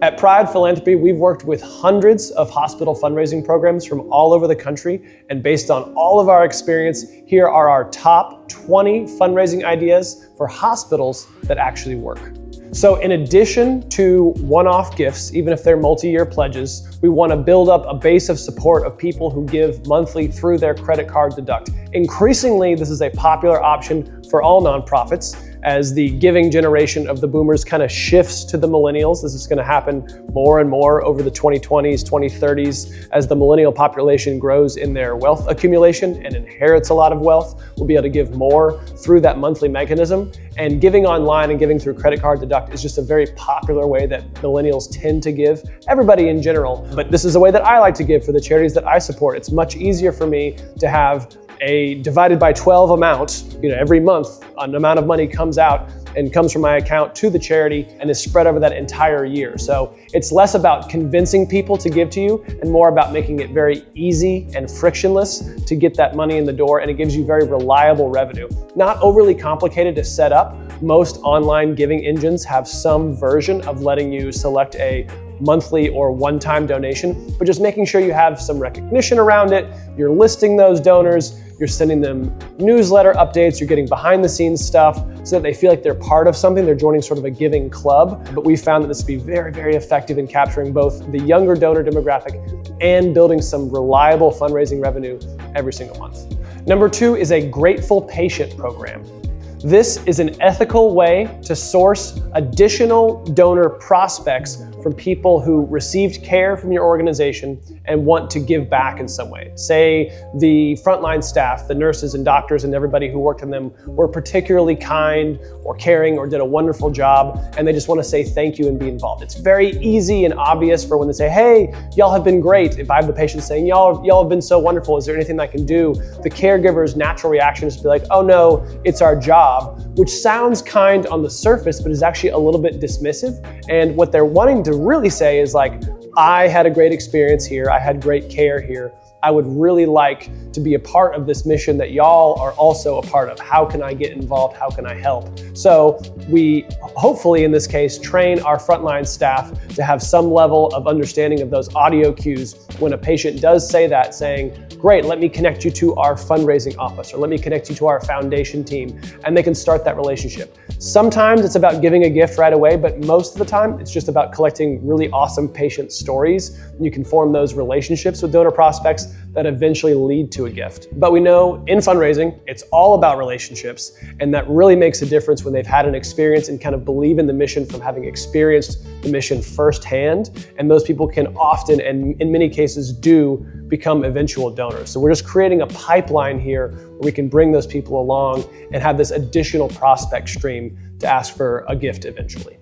At Pride Philanthropy, we've worked with hundreds of hospital fundraising programs from all over the country, and based on all of our experience, here are our top 20 fundraising ideas for hospitals that actually work. So in addition to one-off gifts, even if they're multi-year pledges, we want to build up a base of support of people who give monthly through their credit card deduct. Increasingly, this is a popular option for all nonprofits. As the giving generation of the boomers kind of shifts to the millennials, this is going to happen more and more over the 2020s, 2030s. As the millennial population grows in their wealth accumulation and inherits a lot of wealth, we'll be able to give more through that monthly mechanism. And giving online and giving through credit card deduct is just a very popular way that millennials tend to give, everybody in general. But this is a way that I like to give for the charities that I support. It's much easier for me to have a divided by 12 amount, every month an amount of money comes out and comes from my account to the charity and is spread over that entire year. So it's less about convincing people to give to you and more about making it very easy and frictionless to get that money in the door, and it gives you very reliable revenue. Not overly complicated to set up. Most online giving engines have some version of letting you select a monthly or one-time donation, but just making sure you have some recognition around it. You're listing those donors, you're sending them newsletter updates, you're getting behind the scenes stuff so that they feel like they're part of something, they're joining sort of a giving club. But we found that this would be very, very effective in capturing both the younger donor demographic and building some reliable fundraising revenue every single month. Number 2 is a grateful patient program. This is an ethical way to source additional donor prospects from people who received care from your organization and want to give back in some way. Say the frontline staff, the nurses and doctors and everybody who worked in them were particularly kind or caring or did a wonderful job, and they just want to say thank you and be involved. It's very easy and obvious for when they say, hey, y'all have been great. If I have the patient saying, y'all have been so wonderful, is there anything I can do? The caregiver's natural reaction is to be like, oh no, it's our job, which sounds kind on the surface, but is actually a little bit dismissive. And what they're wanting to really say is like, I had a great experience here. I had great care here. I would really like to be a part of this mission that y'all are also a part of. How can I get involved? How can I help? So we hopefully in this case train our frontline staff to have some level of understanding of those audio cues when a patient does say that, saying, great, let me connect you to our fundraising office, or let me connect you to our foundation team, and they can start that relationship. Sometimes it's about giving a gift right away, but most of the time it's just about collecting really awesome patient stories. You can form those relationships with donor prospects that eventually lead to a gift. But we know in fundraising, it's all about relationships, and that really makes a difference when they've had an experience and kind of believe in the mission from having experienced the mission firsthand. And those people can often, and in many cases do, become eventual donors. So we're just creating a pipeline here where we can bring those people along and have this additional prospect stream to ask for a gift eventually.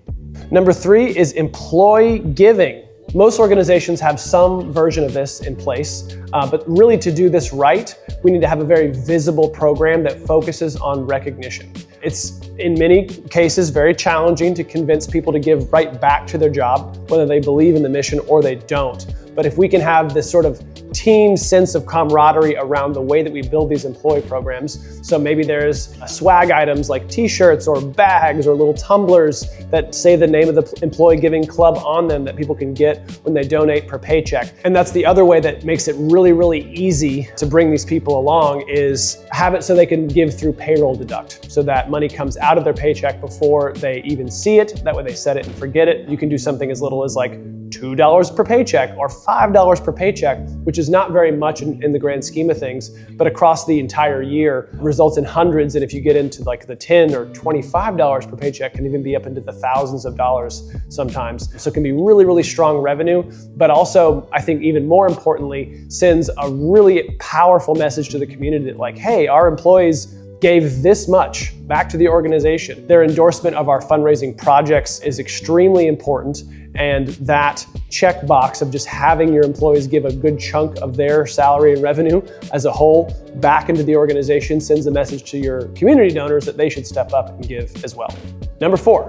Number 3 is employee giving. Most organizations have some version of this in place, but really to do this right, we need to have a very visible program that focuses on recognition. It's in many cases very challenging to convince people to give right back to their job, whether they believe in the mission or they don't. But if we can have this sort of team sense of camaraderie around the way that we build these employee programs. So maybe there's swag items like t-shirts or bags or little tumblers that say the name of the employee giving club on them that people can get when they donate per paycheck. And that's the other way that makes it really, really easy to bring these people along, is have it so they can give through payroll deduct, so that money comes out of their paycheck before they even see it. That way they set it and forget it. You can do something as little as like $2 per paycheck or $5 per paycheck, which is not very much in the grand scheme of things, but across the entire year results in hundreds. And if you get into like the $10 or $25 per paycheck, can even be up into the thousands of dollars sometimes. So it can be really, really strong revenue, but also I think even more importantly, sends a really powerful message to the community that like, hey, our employees gave this much back to the organization. Their endorsement of our fundraising projects is extremely important. And that checkbox of just having your employees give a good chunk of their salary and revenue as a whole back into the organization sends a message to your community donors that they should step up and give as well. Number 4,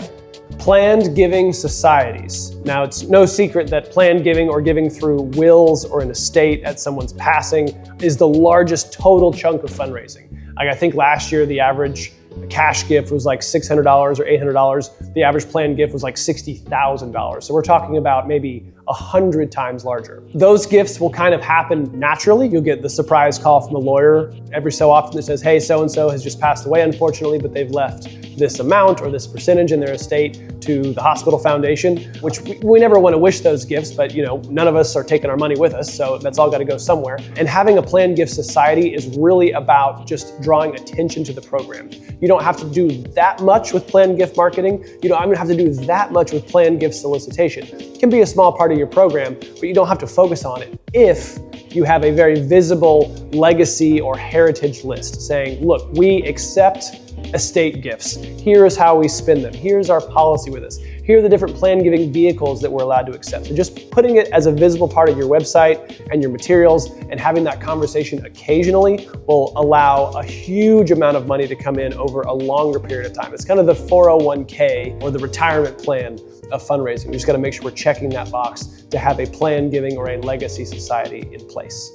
planned giving societies. Now, it's no secret that planned giving or giving through wills or an estate at someone's passing is the largest total chunk of fundraising. Like I think last year, the average a cash gift was like $600 or $800. The average planned gift was like $60,000. So we're talking about maybe 100 times larger. Those gifts will kind of happen naturally. You'll get the surprise call from a lawyer every so often that says, hey, so-and-so has just passed away, unfortunately, but they've left this amount or this percentage in their estate to the hospital foundation, which we never want to wish those gifts, but none of us are taking our money with us, so that's all got to go somewhere. And having a planned gift society is really about just drawing attention to the program. You don't have to do that much with planned gift marketing. You don't even have to do that much with planned gift solicitation. It can be a small part of your program, but you don't have to focus on it if you have a very visible legacy or heritage list saying, look, we accept estate gifts. Here is how we spend them. Here's our policy with this. Here are the different plan giving vehicles that we're allowed to accept. So just putting it as a visible part of your website and your materials and having that conversation occasionally will allow a huge amount of money to come in over a longer period of time. It's kind of the 401k or the retirement plan of fundraising. We just got to make sure we're checking that box to have a plan giving or a legacy society in place.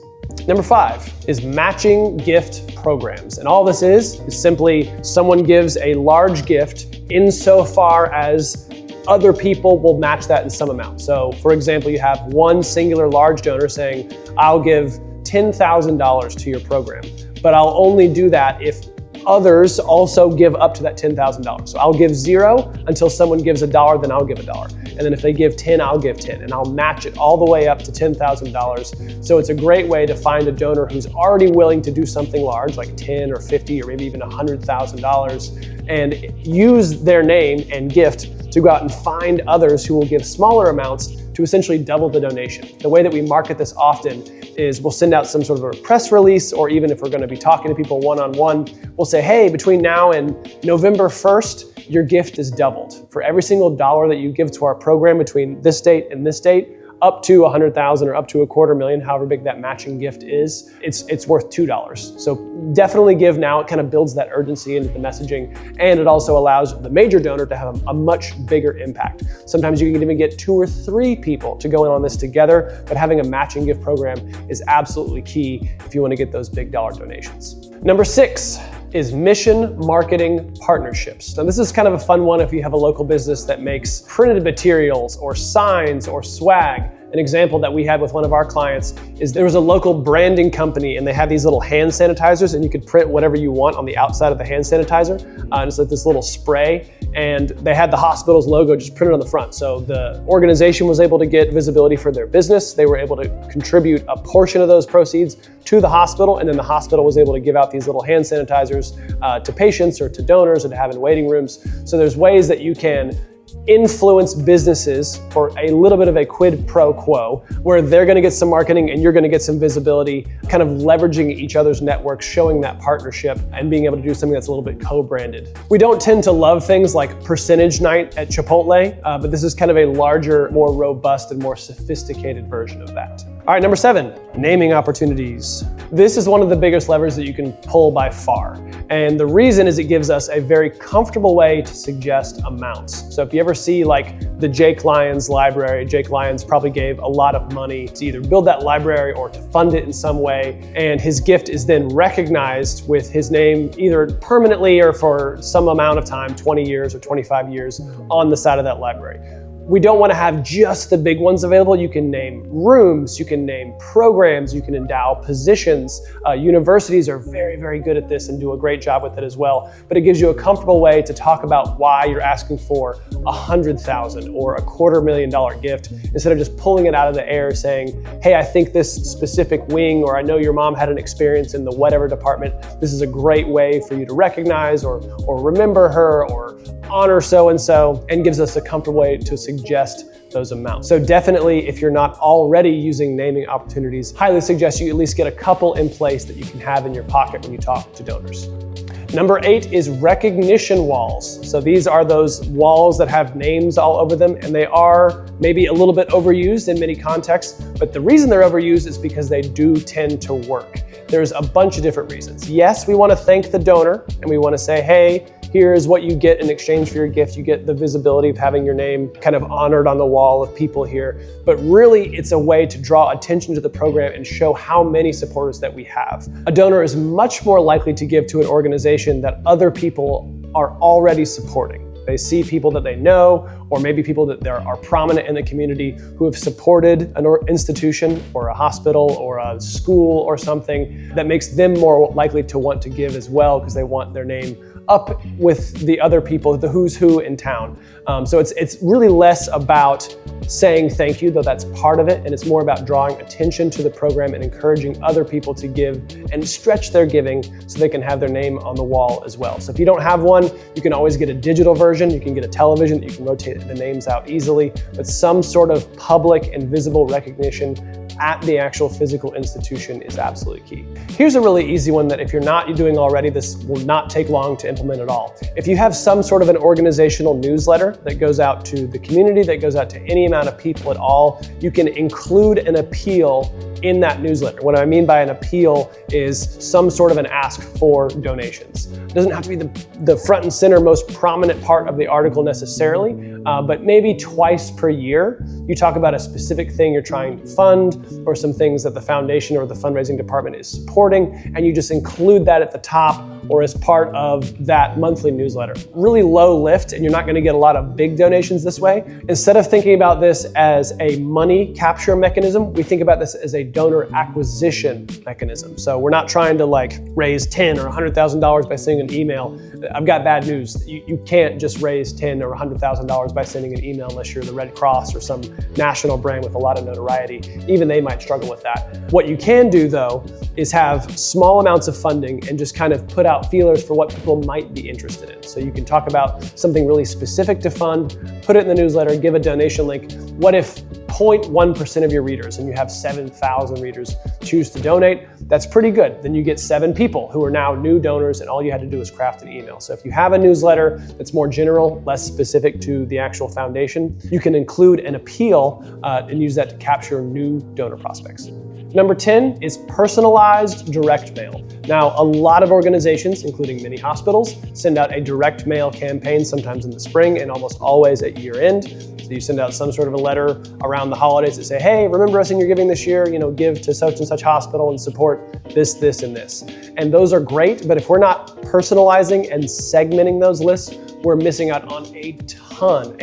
Number 5 is matching gift programs. And all this is simply someone gives a large gift insofar as other people will match that in some amount. So for example, you have one singular large donor saying, I'll give $10,000 to your program, but I'll only do that if others also give up to that $10,000. So I'll give 0 until someone gives $1, then I'll give $1. And then if they give 10, I'll give 10, and I'll match it all the way up to $10,000. So it's a great way to find a donor who's already willing to do something large, like 10 or 50 or maybe even $100,000, and use their name and gift to go out and find others who will give smaller amounts to essentially double the donation. The way that we market this often is we'll send out some sort of a press release, or even if we're going to be talking to people one-on-one, we'll say, hey, between now and November 1st, your gift is doubled. For every single dollar that you give to our program between this date and this date, up to $100,000 or up to $250,000, however big that matching gift is, it's worth $2. So definitely give now. It kind of builds that urgency into the messaging, and it also allows the major donor to have a much bigger impact. Sometimes you can even get 2 or 3 people to go in on this together, but having a matching gift program is absolutely key if you want to get those big dollar donations. Number 6 is mission marketing partnerships. Now this is kind of a fun one if you have a local business that makes printed materials or signs or swag. An example that we had with one of our clients is there was a local branding company, and they had these little hand sanitizers, and you could print whatever you want on the outside of the hand sanitizer. It's like this little spray, and they had the hospital's logo just printed on the front. So the organization was able to get visibility for their business. They were able to contribute a portion of those proceeds to the hospital, and then the hospital was able to give out these little hand sanitizers to patients or to donors or to have in waiting rooms. So there's ways that you can influence businesses for a little bit of a quid pro quo, where they're going to get some marketing and you're going to get some visibility, kind of leveraging each other's networks, showing that partnership and being able to do something that's a little bit co-branded. We don't tend to love things like percentage night at Chipotle, but this is kind of a larger, more robust and more sophisticated version of that. All right, number 7, naming opportunities. This is one of the biggest levers that you can pull by far. And the reason is it gives us a very comfortable way to suggest amounts. So if you ever see like the Jake Lyons library, Jake Lyons probably gave a lot of money to either build that library or to fund it in some way. And his gift is then recognized with his name either permanently or for some amount of time, 20 years or 25 years on the side of that library. We don't want to have just the big ones available. You can name rooms, you can name programs, you can endow positions. Universities are very, very good at this and do a great job with it as well. But it gives you a comfortable way to talk about why you're asking for $100,000 or $250,000 gift, instead of just pulling it out of the air saying, hey, I think this specific wing, or I know your mom had an experience in the whatever department. This is a great way for you to recognize or remember her or honor so-and-so, and gives us a comfortable way to suggest those amounts. So definitely, if you're not already using naming opportunities, highly suggest you at least get a couple in place that you can have in your pocket when you talk to donors. Number 8 is recognition walls. So these are those walls that have names all over them, and they are maybe a little bit overused in many contexts, but the reason they're overused is because they do tend to work. There's a bunch of different reasons. Yes, we want to thank the donor, and we want to say, hey, here's what you get in exchange for your gift. You get the visibility of having your name kind of honored on the wall of people here. But really, it's a way to draw attention to the program and show how many supporters that we have. A donor is much more likely to give to an organization that other people are already supporting. They see people that they know, or maybe people that are prominent in the community who have supported an institution or a hospital or a school or something that makes them more likely to want to give as well, because they want their name up with the other people, the who's who in town. So it's really less about saying thank you, though that's part of it, and it's more about drawing attention to the program and encouraging other people to give and stretch their giving so they can have their name on the wall as well. So if you don't have one, you can always get a digital version, you can get a television that you can rotate the names out easily, but some sort of public and visible recognition at the actual physical institution is absolutely key. Here's a really easy one that if you're not doing already, this will not take long to implement at all. If you have some sort of an organizational newsletter that goes out to the community, that goes out to any amount of people at all, you can include an appeal in that newsletter. What I mean by an appeal is some sort of an ask for donations. It doesn't have to be the front and center, most prominent part of the article necessarily, but maybe twice per year, you talk about a specific thing you're trying to fund or some things that the foundation or the fundraising department is supporting, and you just include that at the top or as part of that monthly newsletter. Really low lift, and you're not gonna get a lot of big donations this way. Instead of thinking about this as a money capture mechanism, we think about this as a donor acquisition mechanism. So we're not trying to raise $10,000 or $100,000 by sending an email. I've got bad news. You can't just raise $10,000 or $100,000 by sending an email unless you're the Red Cross or some national brand with a lot of notoriety. Even they might struggle with that. What you can do though is have small amounts of funding and just kind of put out feelers for what people might be interested in. So you can talk about something really specific to fund, put it in the newsletter, give a donation link. What if 0.1% of your readers, and you have 7,000 readers, choose to donate? That's pretty good. Then you get 7 people who are now new donors, and all you had to do is craft an email. So if you have a newsletter that's more general, less specific to the actual foundation, you can include an appeal and use that to capture new donor prospects. Number 10 is personalized direct mail. Now, a lot of organizations, including many hospitals, send out a direct mail campaign sometimes in the spring and almost always at year end. So you send out some sort of a letter around the holidays that say, hey, remember us in your giving this year, give to such and such hospital and support this, this, and this. And those are great, but if we're not personalizing and segmenting those lists, we're missing out on a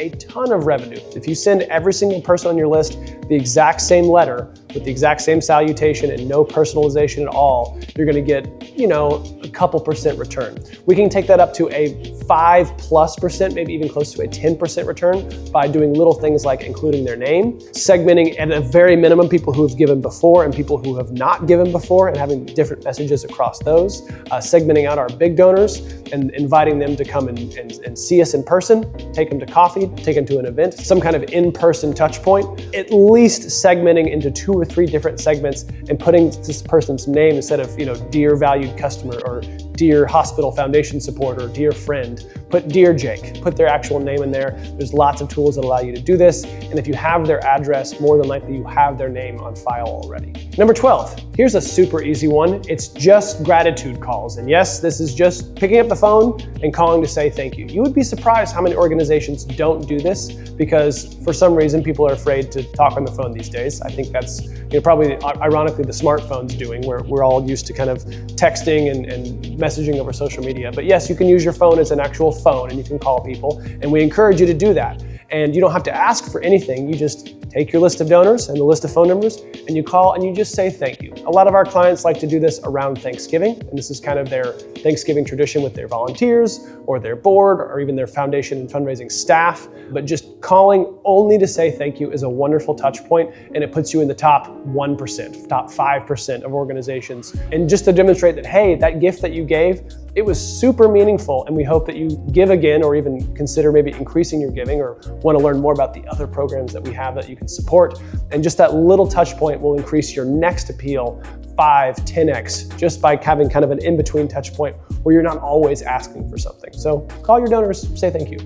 ton of revenue. If you send every single person on your list the exact same letter with the exact same salutation and no personalization at all, you're gonna get, a couple percent return. We can take that up to a 5+%, maybe even close to a 10% return by doing little things like including their name, segmenting at a very minimum people who have given before and people who have not given before and having different messages across those, segmenting out our big donors and inviting them to come and see us in person, take them to coffee, take them to an event, some kind of in-person touch point, at least segmenting into 2 or 3 different segments and putting this person's name instead of, dear valued customer or dear hospital foundation supporter, dear friend, put dear Jake, put their actual name in there. There's lots of tools that allow you to do this. And if you have their address, more than likely you have their name on file already. Number 12, here's a super easy one. It's just gratitude calls. And yes, this is just picking up the phone and calling to say thank you. You would be surprised how many organizations don't do this because for some reason people are afraid to talk on the phone these days. I think that's probably ironically the smartphone's doing, where we're all used to kind of texting and messaging over social media. But yes, you can use your phone as an actual phone and you can call people, and we encourage you to do that. And you don't have to ask for anything. You just take your list of donors and the list of phone numbers and you call and you just say thank you. A lot of our clients like to do this around Thanksgiving, and this is kind of their Thanksgiving tradition with their volunteers or their board or even their foundation and fundraising staff. But just calling only to say thank you is a wonderful touch point, and it puts you in the top 1%, top 5% of organizations. And just to demonstrate that, hey, that gift that you gave, it was super meaningful, and we hope that you give again or even consider maybe increasing your giving or want to learn more about the other programs that we have that you can support. And just that little touch point will increase your next appeal 5, 10x just by having kind of an in-between touch point where you're not always asking for something. So call your donors, say thank you.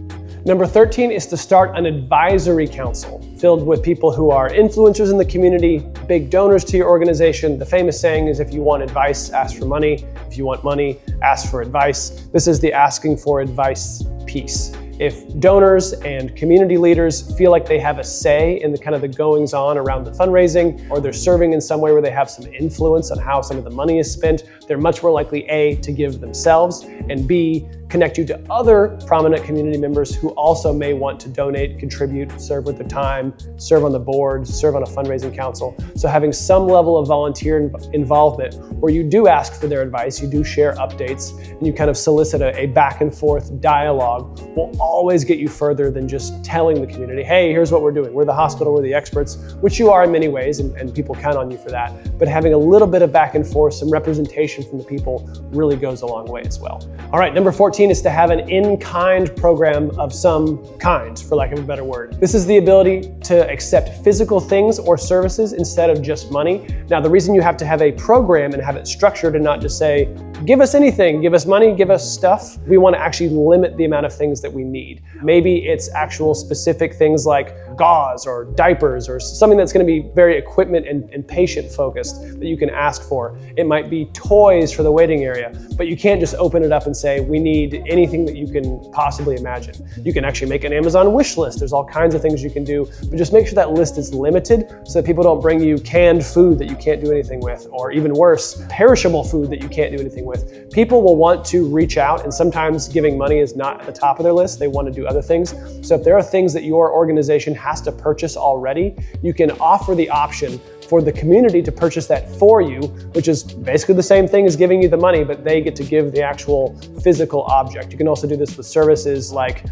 Number 13 is to start an advisory council filled with people who are influencers in the community, big donors to your organization. The famous saying is, if you want advice, ask for money. If you want money, ask for advice. This is the asking for advice piece. If donors and community leaders feel like they have a say in the kind of the goings on around the fundraising, or they're serving in some way where they have some influence on how some of the money is spent, they're much more likely A, to give themselves, and B, connect you to other prominent community members who also may want to donate, contribute, serve with their time, serve on the board, serve on a fundraising council. So having some level of volunteer involvement where you do ask for their advice, you do share updates, and you kind of solicit a back and forth dialogue will always get you further than just telling the community, hey, here's what we're doing. We're the hospital, we're the experts, which you are in many ways, and people count on you for that. But having a little bit of back and forth, some representation from the people really goes a long way as well. All right, number 14 is to have an in-kind program of some kind, for lack of a better word. This is the ability to accept physical things or services instead of just money. Now, the reason you have to have a program and have it structured and not just say, give us anything, give us money, give us stuff, we want to actually limit the amount of things that we need. Maybe it's actual specific things like gauze or diapers or something that's going to be very equipment and patient focused that you can ask for. It might be toys for the waiting area, but you can't just open it up and say, we need anything that you can possibly imagine. You can actually make an Amazon wish list. There's all kinds of things you can do, but just make sure that list is limited so that people don't bring you canned food that you can't do anything with, or even worse, perishable food that you can't do anything with. People will want to reach out, and sometimes giving money is not at the top of their list. They want to do other things. So if there are things that your organization has to purchase already, you can offer the option for the community to purchase that for you, which is basically the same thing as giving you the money, but they get to give the actual physical object. You can also do this with services like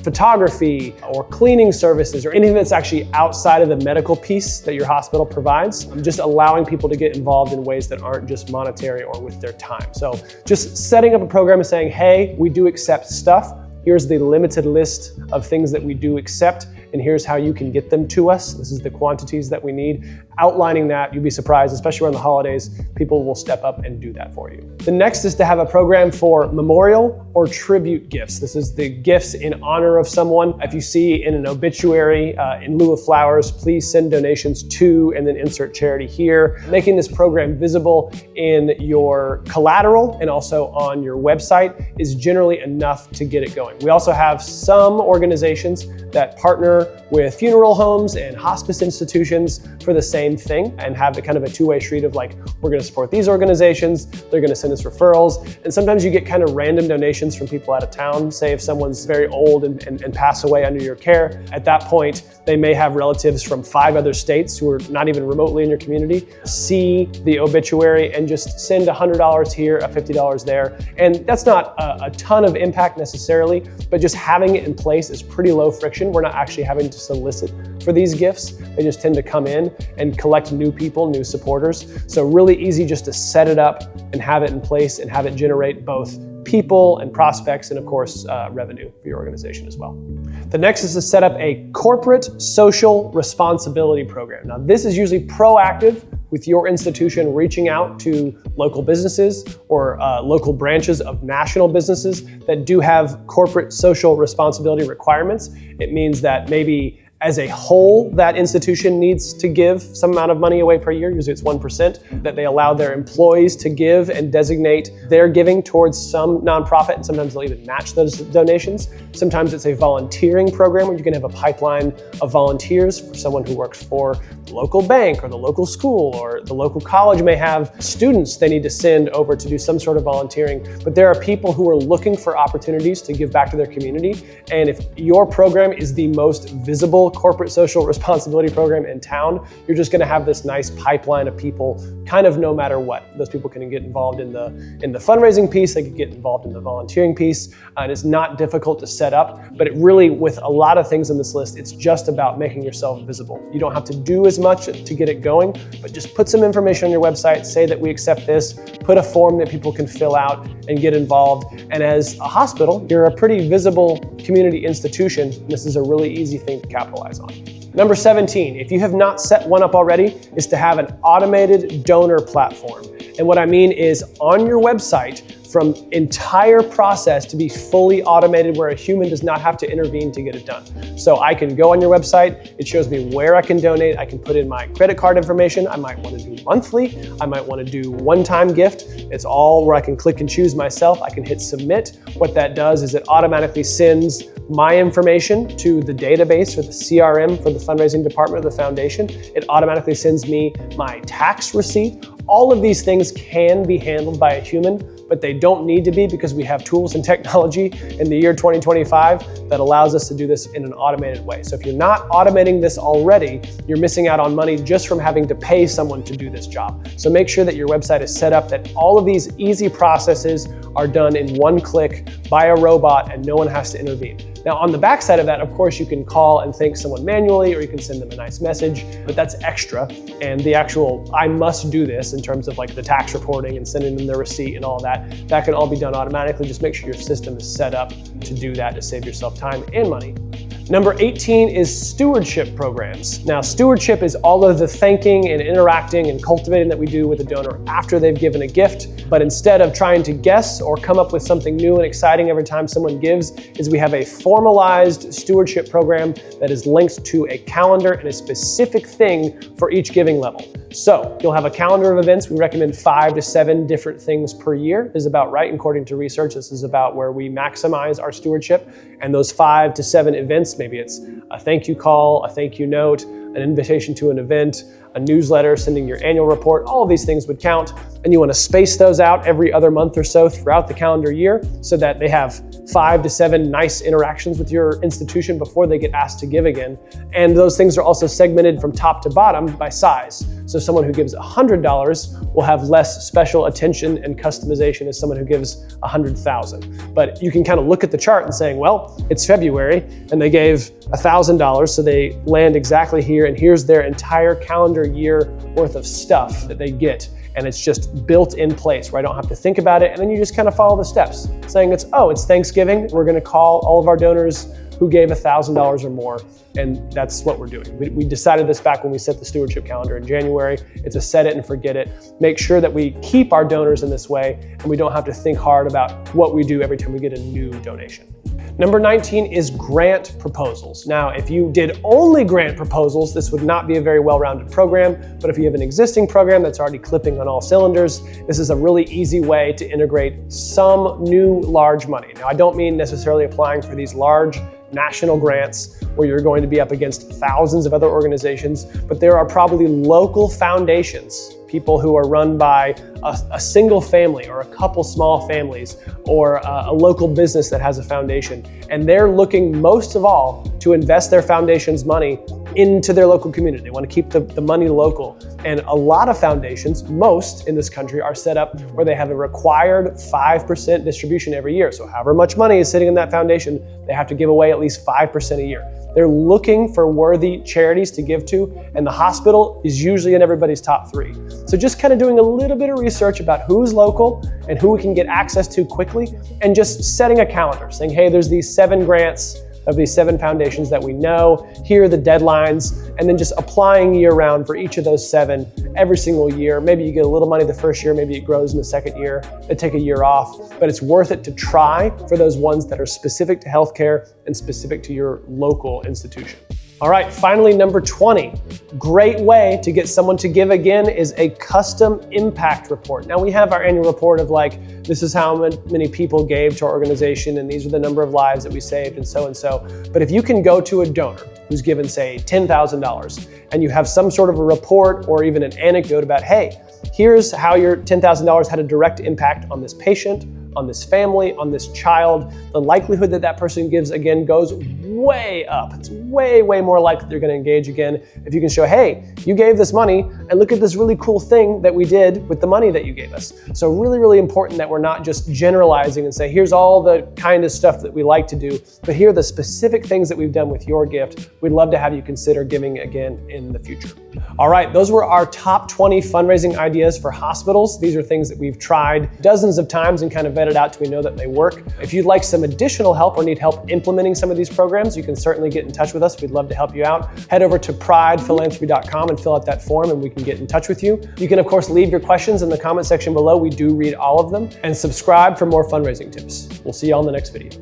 photography or cleaning services or anything that's actually outside of the medical piece that your hospital provides, just allowing people to get involved in ways that aren't just monetary or with their time. So just setting up a program and saying, hey, we do accept stuff. Here's the limited list of things that we do accept, and here's how you can get them to us. This is the quantities that we need. Outlining that, you'd be surprised, especially around the holidays, people will step up and do that for you. The next is to have a program for memorial or tribute gifts. This is the gifts in honor of someone. If you see in an obituary, in lieu of flowers, please send donations to, and then insert charity here. Making this program visible in your collateral and also on your website is generally enough to get it going. We also have some organizations that partner with funeral homes and hospice institutions for the same thing and have the kind of a two-way street of like, we're going to support these organizations, they're going to send us referrals, and sometimes you get kind of random donations from people out of town. Say if someone's very old and pass away under your care, at that point they may have relatives from 5 other states who are not even remotely in your community see the obituary and just send $100 here, $50 there, and that's not a ton of impact necessarily, but just having it in place is pretty low friction. We're not actually having to solicit for these gifts. They just tend to come in and collect new people, new supporters. So really easy just to set it up and have it in place and have it generate both people and prospects and of course revenue for your organization as well. The next is to set up a corporate social responsibility program. Now this is usually proactive with your institution reaching out to local businesses or local branches of national businesses that do have corporate social responsibility requirements. It means that maybe as a whole, that institution needs to give some amount of money away per year, usually it's 1%, that they allow their employees to give and designate their giving towards some nonprofit, and sometimes they'll even match those donations. Sometimes it's a volunteering program where you can have a pipeline of volunteers for someone who works for the local bank or the local school, or the local college may have students they need to send over to do some sort of volunteering. But there are people who are looking for opportunities to give back to their community, and if your program is the most visible corporate social responsibility program in town, you're just going to have this nice pipeline of people kind of no matter what. Those people can get involved in the fundraising piece, they can get involved in the volunteering piece, and it's not difficult to set up, but it really, with a lot of things on this list, it's just about making yourself visible. You don't have to do as much to get it going, but just put some information on your website, say that we accept this, put a form that people can fill out and get involved. And as a hospital, you're a pretty visible community institution. This is a really easy thing to capitalize on. Number 17, if you have not set one up already, is to have an automated donor platform. And what I mean is on your website, from entire process to be fully automated where a human does not have to intervene to get it done. So I can go on your website, it shows me where I can donate, I can put in my credit card information, I might want to do monthly, I might want to do one-time gift. It's all where I can click and choose myself, I can hit submit. What that does is it automatically sends my information to the database or the CRM for the fundraising department of the foundation. It automatically sends me my tax receipt. All of these things can be handled by a human, but they don't need to be because we have tools and technology in the year 2025 that allows us to do this in an automated way. So if you're not automating this already, you're missing out on money just from having to pay someone to do this job. So make sure that your website is set up that all of these easy processes are done in one click by a robot and no one has to intervene. Now, on the backside of that, of course, you can call and thank someone manually, or you can send them a nice message, but that's extra. And the actual, I must do this in terms of like the tax reporting and sending them their receipt and all that, that can all be done automatically. Just make sure your system is set up to do that to save yourself time and money. Number 18 is stewardship programs. Now, stewardship is all of the thanking and interacting and cultivating that we do with a donor after they've given a gift. But instead of trying to guess or come up with something new and exciting every time someone gives, is we have a formalized stewardship program that is linked to a calendar and a specific thing for each giving level. So you'll have a calendar of events. We recommend 5 to 7 different things per year is about right. And according to research, this is about where we maximize our stewardship. And those 5 to 7 events, maybe it's a thank you call, a thank you note, an invitation to an event, a newsletter, sending your annual report, all of these things would count. And you want to space those out every other month or so throughout the calendar year so that they have 5 to 7 nice interactions with your institution before they get asked to give again. And those things are also segmented from top to bottom by size. So someone who gives $100 will have less special attention and customization as someone who gives $100,000. But you can kind of look at the chart and saying, well, it's February and they gave $1,000, so they land exactly here, and here's their entire calendar year worth of stuff that they get. And it's just built in place where I don't have to think about it. And then you just kind of follow the steps saying it's Thanksgiving. We're going to call all of our donors who gave $1,000 or more. And that's what we're doing. We decided this back when we set the stewardship calendar in January. It's a set it and forget it. Make sure that we keep our donors in this way and we don't have to think hard about what we do every time we get a new donation. Number 19 is grant proposals. Now, if you did only grant proposals, this would not be a very well-rounded program, but if you have an existing program that's already clipping on all cylinders, this is a really easy way to integrate some new large money. Now, I don't mean necessarily applying for these large national grants where you're going to be up against thousands of other organizations, but there are probably local foundations, people who are run by a single family or a couple small families or a local business that has a foundation. And they're looking most of all to invest their foundation's money into their local community. They want to keep the money local. And a lot of foundations, most in this country, are set up where they have a required 5% distribution every year. So however much money is sitting in that foundation, they have to give away at least 5% a year. They're looking for worthy charities to give to, and the hospital is usually in everybody's top 3. So just kind of doing a little bit of research about who's local and who we can get access to quickly, and just setting a calendar saying, hey, there's these 7 grants of these 7 foundations that we know, here are the deadlines, and then just applying year round for each of those 7 every single year. Maybe you get a little money the first year, maybe it grows in the second year, they take a year off, but it's worth it to try for those ones that are specific to healthcare and specific to your local institution. All right, finally, number 20. Great way to get someone to give again is a custom impact report. Now we have our annual report of like, this is how many people gave to our organization and these are the number of lives that we saved and so. But if you can go to a donor who's given, say, $10,000 and you have some sort of a report or even an anecdote about, hey, here's how your $10,000 had a direct impact on this patient, on this family, on this child, the likelihood that that person gives again goes way up. It's way more likely they're going to engage again if you can show, hey, you gave this money and look at this really cool thing that we did with the money that you gave us. So really important that we're not just generalizing and say, here's all the kind of stuff that we like to do, but here are the specific things that we've done with your gift. We'd love to have you consider giving again in the future. All right, those were our top 20 fundraising ideas for hospitals. These are things that we've tried dozens of times and kind of vetted out till we know that they work. If you'd like some additional help or need help implementing some of these programs, you can certainly get in touch with us. We'd love to help you out. Head over to pridephilanthropy.com and fill out that form and we can get in touch with you. You can, of course, leave your questions in the comment section below. We do read all of them. And subscribe for more fundraising tips. We'll see you all in the next video.